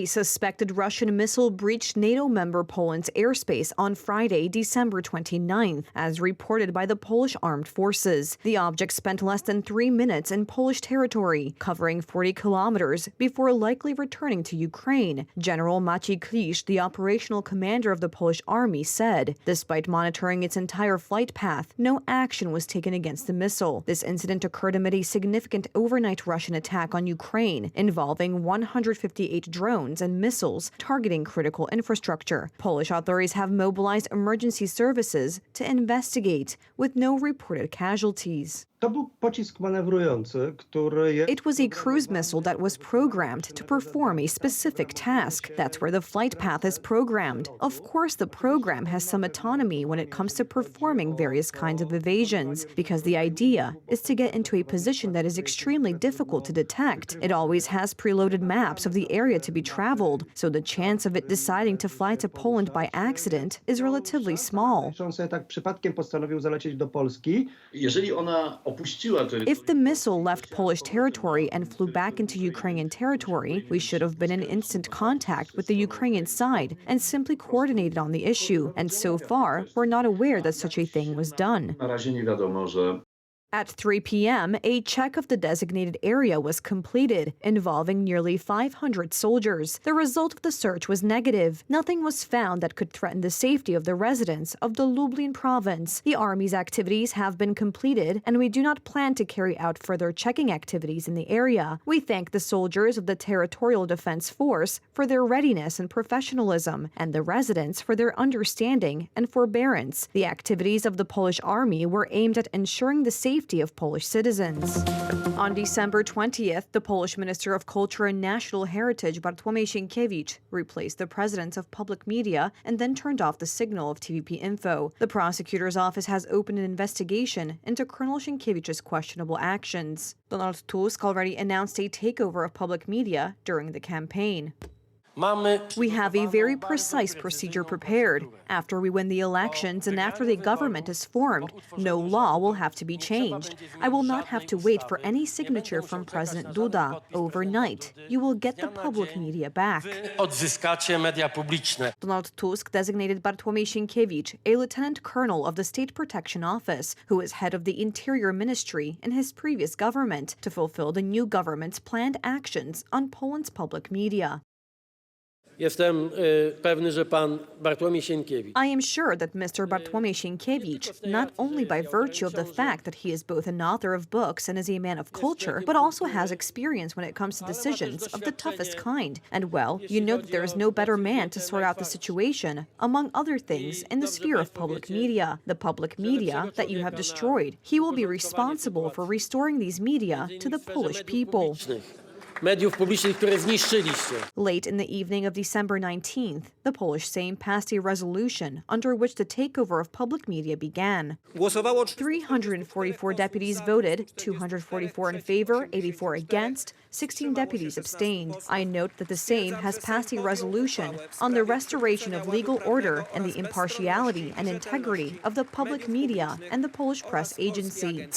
A suspected Russian missile breached NATO member Poland's airspace on Friday, December 29th, as reported by the Polish Armed Forces. The object spent less than 3 minutes in Polish territory, covering 40 kilometers, before likely returning to Ukraine. General Maciej Klisz, the operational commander of the Polish army, said. Despite monitoring its entire flight path, no action was taken against the missile. This incident occurred amid a significant overnight Russian attack on Ukraine, involving 158 drones and missiles targeting critical infrastructure. Polish authorities have mobilized emergency services to investigate, with no reported casualties. To był pocisk manewrujący, który jest... It was a cruise missile that was programmed to perform a specific task. That's where the flight path is programmed. Of course, the program has some autonomy when it comes to performing various kinds of evasions, because the idea is to get into a position that is extremely difficult to detect. It always has preloaded maps of the area to be traveled, so the chance of it deciding to fly to Poland by accident is relatively small. On sobie tak przypadkiem postanowił zalecieć do Polski. Jeżeli ona opuściła terytorium. If the missile left Polish territory and flew back into Ukrainian territory, we should have been in instant contact with the Ukrainian side and simply coordinated on the issue. And so far, we're not aware that such a thing was done. Na razie nie wiadomo, że At 3 p.m., a check of the designated area was completed, involving nearly 500 soldiers. The result of the search was negative. Nothing was found that could threaten the safety of the residents of the Lublin province. The army's activities have been completed, and we do not plan to carry out further checking activities in the area. We thank the soldiers of the Territorial Defense Force for their readiness and professionalism, and the residents for their understanding and forbearance. The activities of the Polish army were aimed at ensuring the safety of Polish citizens. On December 20th, the Polish Minister of Culture and National Heritage, Bartłomiej Sienkiewicz, replaced the president of public media and then turned off the signal of TVP Info. The prosecutor's office has opened an investigation into Colonel Sienkiewicz's questionable actions. Donald Tusk already announced a takeover of public media during the campaign. We have a very precise procedure prepared. After we win the elections and after the government is formed, no law will have to be changed. I will not have to wait for any signature from President Duda. Overnight, you will get the public media back. Donald Tusk designated Bartłomiej Sienkiewicz, a lieutenant colonel of the State Protection Office, who was head of the Interior Ministry in his previous government, to fulfill the new government's planned actions on Poland's public media. Jestem pewny, że pan Bartłomiej Sienkiewicz. I am sure that Mr. Bartłomiej Sienkiewicz, not only by virtue of the fact that he is both an author of books and is a man of culture, but also has experience when it comes to decisions of the toughest kind. And well, you know that there is no better man to sort out the situation, among other things, in the sphere of public media. The public media that you have destroyed. He will be responsible for restoring these media to the Polish people. Mediów publicznych, które zniszczyliście. Late in the evening of December 19th, the Polish Sejm passed a resolution under which the takeover of public media began. 344 deputies voted, 244 in favor, 84 against, 16 deputies abstained. I note that the Sejm has passed a resolution on the restoration of legal order and the impartiality and integrity of the public media and the Polish Press Agency.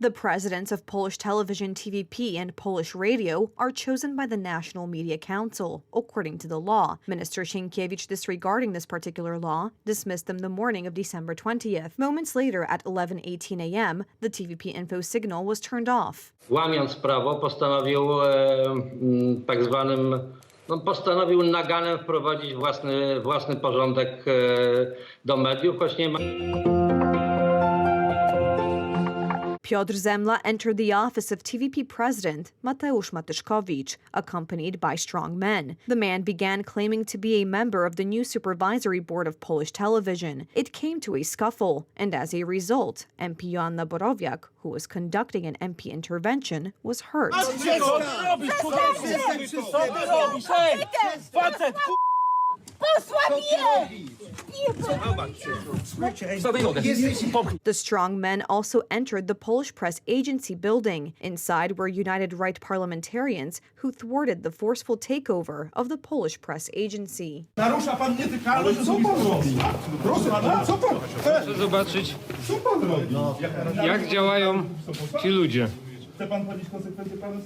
The presidents of Polish television, TVP, and Polish radio are chosen by the National Media Council, according to the law. Minister Sienkiewicz, disregarding this particular law, dismissed them the morning of December 20th. Moments later, at 11:18 a.m., the TVP info signal was turned off. Łamiąc prawo, postanowił naganem wprowadzić własny porządek do mediów, choć nie ma... Piotr Zemla entered the office of TVP president Mateusz Matyszkowicz, accompanied by strong men. The man began claiming to be a member of the new supervisory board of Polish television. It came to a scuffle, and as a result, MP Joanna Borowiak, who was conducting an MP intervention, was hurt. The strong men also entered the Polish Press Agency building, inside were United Right parliamentarians who thwarted the forceful takeover of the Polish Press Agency. Narusza pan nietykalność, co pan robi? Proszę pana, co pan? Proszę zobaczyć, jak działają ci ludzie. Chce pan ponieść konsekwencje prawne?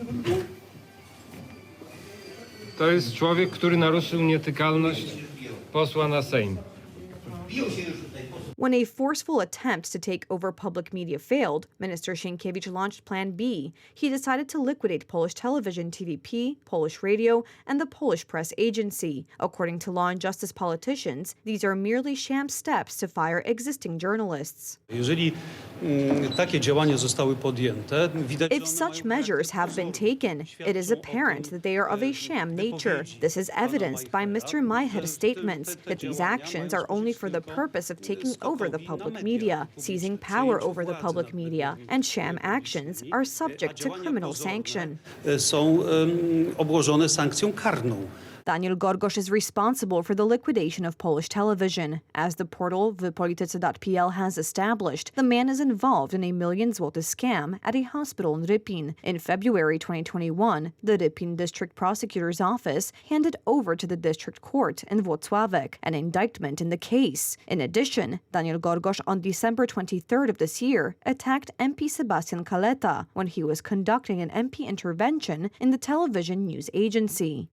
To jest człowiek, który naruszył nietykalność posła na Sejm. When a forceful attempt to take over public media failed, Minister Sienkiewicz launched Plan B. He decided to liquidate Polish television, TVP, Polish radio, and the Polish press agency. According to law and justice politicians, these are merely sham steps to fire existing journalists. Jeżeli takie działania zostały podjęte, widać, If such measures have been taken, it is apparent that they are of a sham nature. This is evidenced by Mr. Majher's statements that these actions are only for the purpose of taking over the public media, seizing power over the public media, and sham actions are subject to criminal sanction. są obłożone sankcją karną. Daniel Gorgosz is responsible for the liquidation of Polish television. As the portal wypolitycy.pl has established, the man is involved in a $1 million scam at a hospital in Rypin. In February 2021, the Rypin District Prosecutor's Office handed over to the District Court in Włocławek an indictment in the case. In addition, Daniel Gorgosz on December 23rd of this year attacked MP Sebastian Kaleta when he was conducting an MP intervention in the television news agency.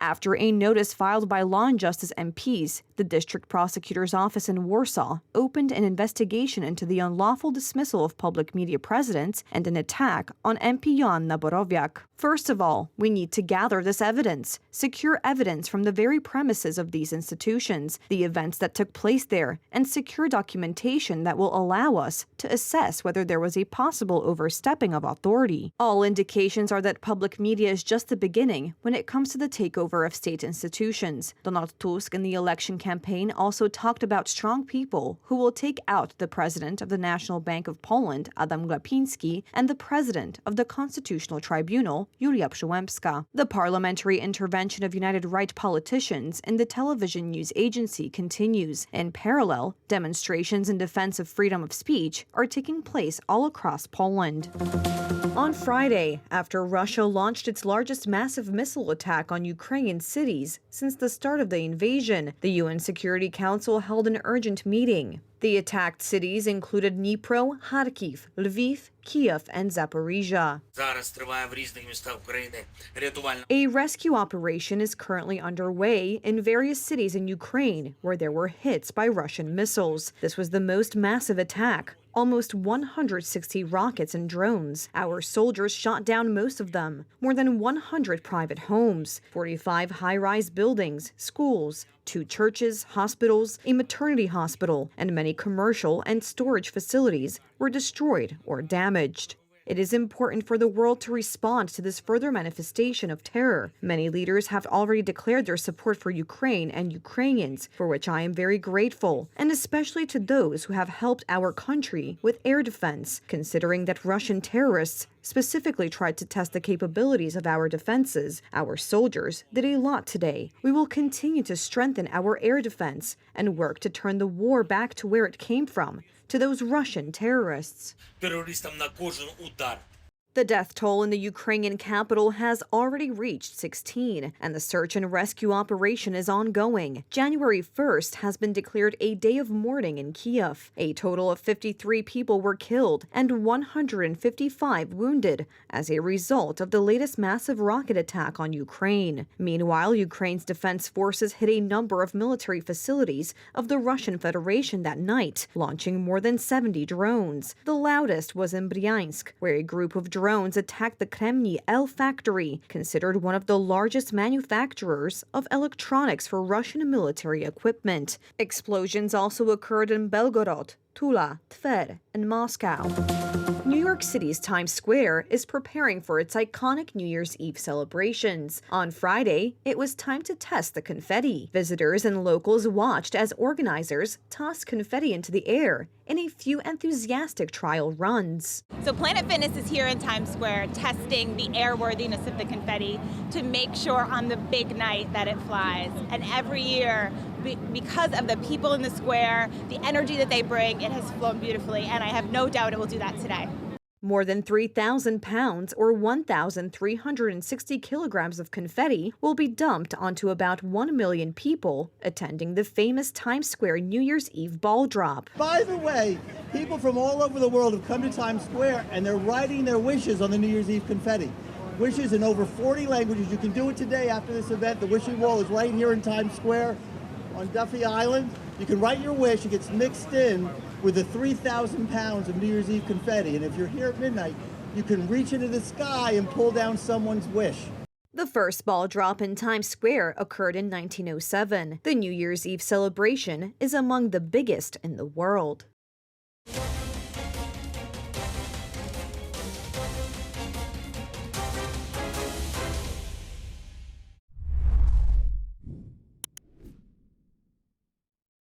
After a notice filed by Law and Justice MPs, the district prosecutor's office in Warsaw opened an investigation into the unlawful dismissal of public media presidents and an attack on MP Joanna Borowiak. First of all, we need to gather this evidence, secure evidence from the very premises of these institutions, the events that took place there, and secure documentation that will allow us to assess whether there was a possible overstepping of authority. All indications are that public media is just the beginning when it comes to the takeover of state institutions. Donald Tusk in the election campaign also talked about strong people who will take out the president of the National Bank of Poland, Adam Glapiński, and the president of the Constitutional Tribunal, Julia Przyłębska. The parliamentary intervention of United Right politicians in the television news agency continues. In parallel, demonstrations in defense of freedom of speech are taking place all across Poland. On Friday, after Russia launched its largest massive missile attack on Ukrainian cities since the start of the invasion, the UN Security Council held an urgent meeting. The attacked cities included Dnipro, Kharkiv, Lviv, Kiev, and Zaporizhia. A rescue operation is currently underway in various cities in Ukraine where there were hits by Russian missiles. This was the most massive attack. Almost 160 rockets and drones. Our soldiers shot down most of them. More than 100 private homes, 45 high-rise buildings, schools, 2 churches, hospitals, a maternity hospital, and many commercial and storage facilities were destroyed or damaged. It is important for the world to respond to this further manifestation of terror. Many leaders have already declared their support for Ukraine and Ukrainians, for which I am very grateful, and especially to those who have helped our country with air defense, considering that Russian terrorists specifically tried to test the capabilities of our defenses. Our soldiers did a lot today. We will continue to strengthen our air defense and work to turn the war back to where it came from, to those Russian terrorists. The death toll in the Ukrainian capital has already reached 16, and the search and rescue operation is ongoing. January 1st has been declared a day of mourning in Kiev. A total of 53 people were killed and 155 wounded as a result of the latest massive rocket attack on Ukraine. Meanwhile, Ukraine's defense forces hit a number of military facilities of the Russian Federation that night, launching more than 70 drones. The loudest was in Bryansk, where a group of drones attacked the Kremny L factory, considered one of the largest manufacturers of electronics for Russian military equipment. Explosions also occurred in Belgorod, Tula, Tver, and Moscow. New York City's Times Square is preparing for its iconic New Year's Eve celebrations. On Friday, it was time to test the confetti. Visitors and locals watched as organizers tossed confetti into the air in a few enthusiastic trial runs. So Planet Fitness is here in Times Square testing the airworthiness of the confetti to make sure on the big night that it flies. And every year, because of the people in the square, the energy that they bring, it has flown beautifully, and I have no doubt it will do that today. More than 3,000 pounds or 1,360 kilograms of confetti will be dumped onto about 1 million people attending the famous Times Square New Year's Eve ball drop. By the way, people from all over the world have come to Times Square and they're writing their wishes on the New Year's Eve confetti. Wishes in over 40 languages. You can do it today after this event. The wishing wall is right here in Times Square on Duffy Island. You can write your wish. It gets mixed in with the 3,000 pounds of New Year's Eve confetti. And if you're here at midnight, you can reach into the sky and pull down someone's wish. The first ball drop in Times Square occurred in 1907. The New Year's Eve celebration is among the biggest in the world.